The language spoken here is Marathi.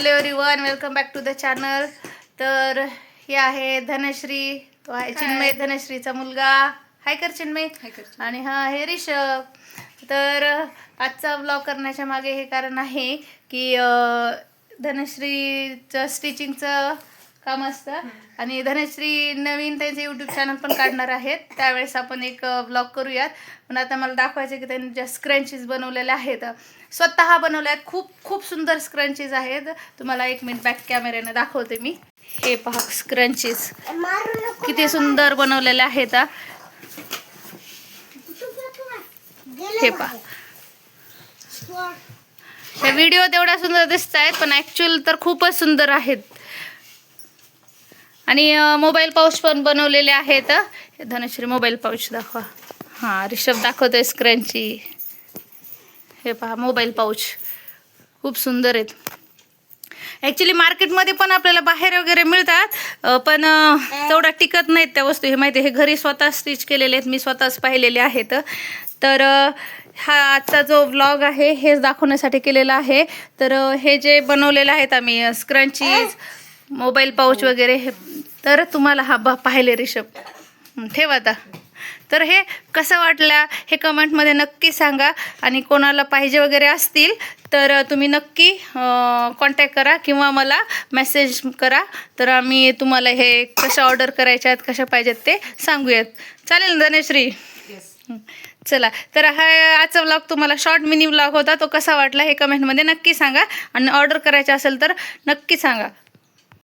Hello everyone, welcome back to the channel. तर हे आहे धनश्री, तो आहे चिन्मय, धनश्रीचा मुलगा. हाय कर चिन्मय. आणि हा हे ऋषभ. तर आजचा ब्लॉग करण्याच्या मागे हे कारण आहे की धनश्रीचं स्टिचिंगचं काम असतं आणि धनश्री नवीन त्यांचे यूट्यूब चॅनल पण काढणार आहेत. त्यावेळेस आपण एक ब्लॉग करूयात. पण आता मला दाखवायचं की त्यांनी ज्या स्क्रंचीज बनवलेल्या आहेत, स्वतः बनवल्या आहेत. खूप खूप सुंदर स्क्रंचीज आहेत. तुम्हाला 1 मिनिट बॅक कॅमेऱ्याने दाखवते मी. हे पहा स्क्रंचीज किती सुंदर बनवलेले आहेत. हे पहा, हे व्हिडिओ तेवढा सुंदर दिसत आहेत पण ॲक्च्युअल तर खूपच सुंदर आहेत. आणि मोबाईल पाऊच पण बनवलेले आहेत. धनश्री मोबाईल पाऊच दाखवा. हां, ऋषभ दाखवतोय स्क्रंची. हे पहा मोबाईल पाऊच खूप सुंदर आहेत. ॲक्च्युली मार्केटमध्ये पण आपल्याला बाहेर वगैरे मिळतात, पण तेवढा टिकत नाहीत त्या वस्तू. हे माहिती आहे, हे घरी स्वतः स्टिच केलेले आहेत, मी स्वतःच पाहिलेले आहेत. तर हा आजचा जो व्लॉग आहे हेच दाखवण्यासाठी केलेला आहे. तर हे जे बनवलेलं आहेत आम्ही स्क्रंचीज, मोबाईल पाऊच वगैरे, हे तर तुम्हाला हा पाहिले ऋषभ ठेव आता. तर हे कसं वाटलं हे कमेंटमध्ये नक्की सांगा. आणि कोणाला पाहिजे वगैरे असतील तर तुम्ही नक्की कॉन्टॅक्ट करा किंवा मला मेसेज करा. तर आम्ही तुम्हाला हे कशा ऑर्डर करायच्या आहेत, कशा पाहिजेत ते सांगूयात. चालेल ना धनश्री? चला, तर हा आजचा व्लॉग तुम्हाला शॉर्ट मिनी व्लॉग होता. तो कसा वाटला हे कमेंटमध्ये नक्की सांगा. आणि ऑर्डर करायचा असेल तर नक्की सांगा.